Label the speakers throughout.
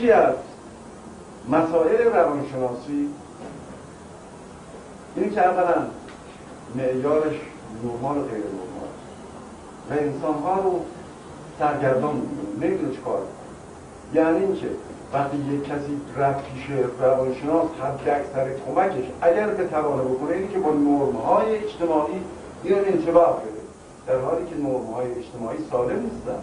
Speaker 1: یکی از مسائل روانشناسی اینه که اولا معیارش نرمال و غیر نرمال و انسانها رو سرگردان میکنه، نمیدونه چه کار کنه. یعنی اینکه وقتی یک کسی رفت پیش روانشناس، حد اکثر کمکش اگر بتوانه بکنه اینه که با نرم‌های اجتماعی اینو انطباق بده، در حالی که نرم‌های اجتماعی سالم نیستن.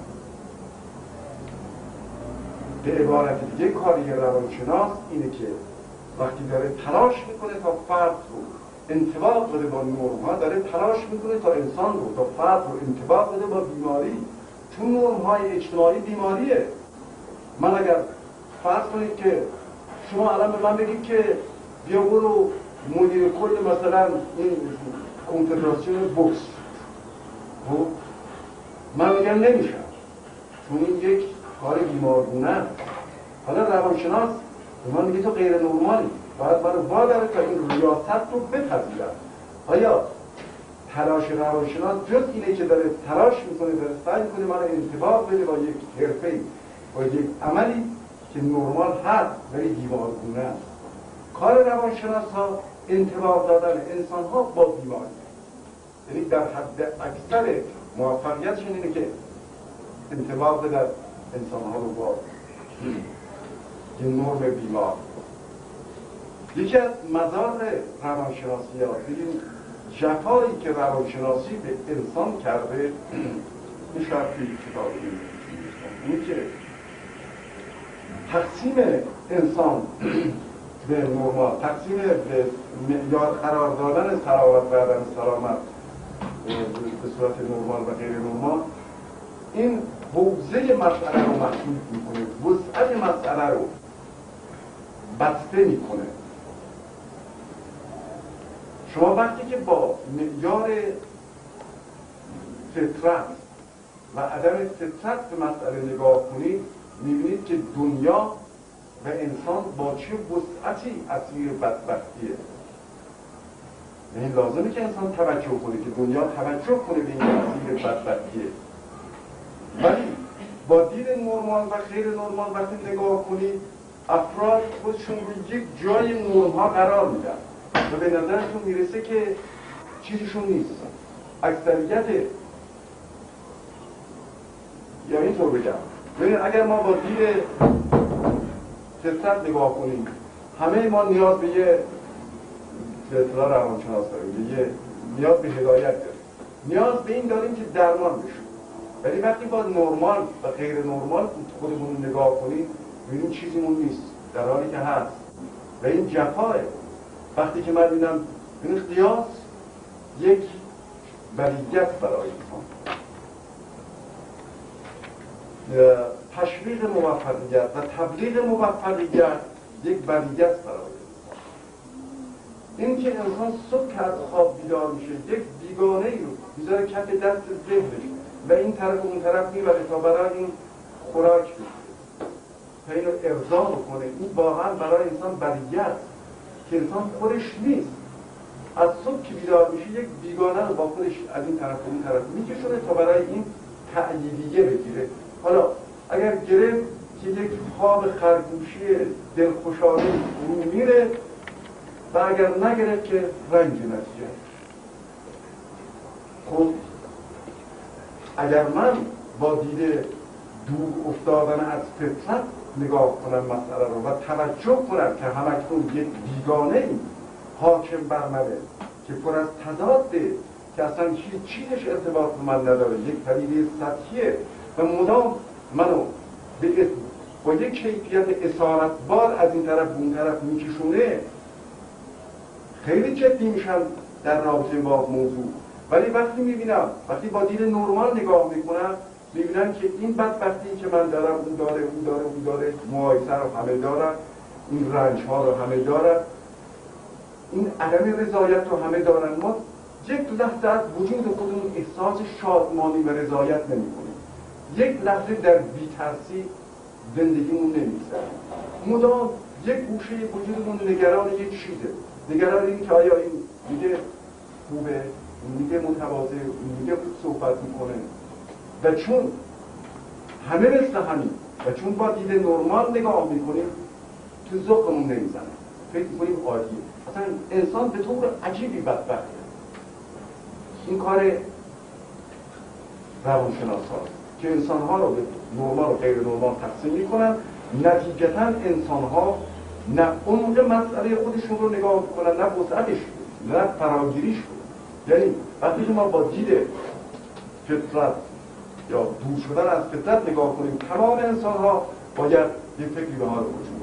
Speaker 1: به عبارت دیگه کاری روانشناس اینه که وقتی داره تلاش میکنه تا فرد رو انطباق بده با نرم‌ها، داره تلاش میکنه تا انسان رو، تا فرد رو انطباق بده با بیماری، چون نرم‌های اجتماعی بیماریه. من اگر فرض کنید که شما الان به من بگید که بیا برو مدیر کل مثلا این کنفدراسیون بوکس، خب من میگم نمیشم چون این یک کار بیمارگونه است. حالا روانشناس به من میگه تو غیر نرمالی، باید من واداره تا این ریاست رو بپذیرم. آیا تلاش روانشناس جز اینه که داره تلاش میکنه، داره سعی میکنه من انطباق بده با یک حرفه‌ای، با یک عملی که نرمال هست ولی بیمارگونه است؟ کار روانشناس ها انطباق دادن انسان ها با بیماری، یعنی در حد اکثر موفقیتشون اینه که انطباق بدن انسان ها رو با یه نرم بیمار. یکی از مزار روانشناسی ها بگیم جفایی که روانشناسی به انسان کرده، این شرطی کتابی این که تقسیم انسان به نرمال، تقسیم به معیار قرار دادن سلامت و عدم سلامت به صورت نرمال و غیر نرمال، این حوزه مسئله رو محدود میکنه، وسعت مسئله رو بسته میکنه. شما وقتی که با معیار فطرت و عدم فطرت به مسئله نگاه کنید، میبینید که دنیا و انسان با چه وسعتی اسیر بدبختیه. یعنی لازمه که انسان توجه کنه، که دنیا توجه کنه به این اسیر بدبختیه. ولی با دید نرمال و غیر نرمال وقتی نگاه کنید، افراد خودشون به یک جای نرم‌ها قرار میدن و به نظرتون میرسه که چیزشون نیست. اکثریت، یا اینطور بگم، ببینید اگر ما با دید فطرت نگاه کنیم، همه ما نیاز به یه اطلاع روانشناس داریم، یه نیاز به هدایت داریم، نیاز به این داریم که درمان بشیم. ولی وقتی با نرمال و غیر نرمال خودمون نگاه کنیم، ببینیم چیزیمون نیست، در حالی که هست. و این جفاه. وقتی که من ببینم این قیاس یک بلیت برای انسان، تشویق موفقیت و تبلیغ موفقیت یک بلیت برای انسان. این که انسان صبح از خواب بیدار میشه، یک بیگانه ای رو میذاره کف دست ذهنش و این طرف و اون طرف میبره تا برای این خوراک بشه، تا اینو ارضا بکنه. این واقعا برای انسان بلیت که انسان خودش نیست. از صبح که بیدار میشه یک بیگانه رو با خودش از این طرف و اون طرف میکشونه تا برای این تأییدیه بگیره. حالا اگر گرفت که یک خواب خرگوشی دلخوشانه رو میره و اگر نگرفت که رنج نتیجه. خب اگر من با دید دور افتادن از فطرت نگاه کنم مسئله رو و توجه کنم که همکنون یک بیگانه ای حاکم بر منه که پر از تضاده، که اصلا هیچ چیزش ارتباط به من نداره، یک پدیده سطحیه و مدام منو با یک کیفیت اسارتبار از این طرف اون طرف میکشونه، خیلی جدی میشم در رابطه با موضوع. ولی وقتی میبینم، وقتی با دید نرمال نگاه میکنم، میبینم که این بدبختی که من دارم، اون داره، اون داره، اون داره، مقایسه رو همه دارن، این رنج ها رو همه دارن، این عدم رضایت رو همه دارن. ما یک لحظه از وجود خودمون احساس شادمانی و رضایت نمی‌کنیم. یک لحظه در بی‌ترسی زندگیمون نمی‌گذره. مدام یک گوشه وجودمون نگران یک چیزه، نگران این که آیا این میگه خوبه، میگه متواضع، میگه صحبت میکنه. و چون همه مثل همین و چون با دید نرمال نگاه میکنیم تو ذوقمون نمیزنه، فکر میکنیم عادیه. اصلا انسان به طور عجیبی بدبخته. این کار روانشناساست که انسانها رو به نرمال و غیر نرمال تقسیم میکنن، نتیجتا انسانها نه عمق مسئله خودشون رو نگاه میکنن، نه وسعتش، نه فراگیریش رو. یعنی وقتی که ما با دید فطرت یا دور شدن از فطرت نگاه کنیم، تمام انسانها باید یک فکری به حال خودشون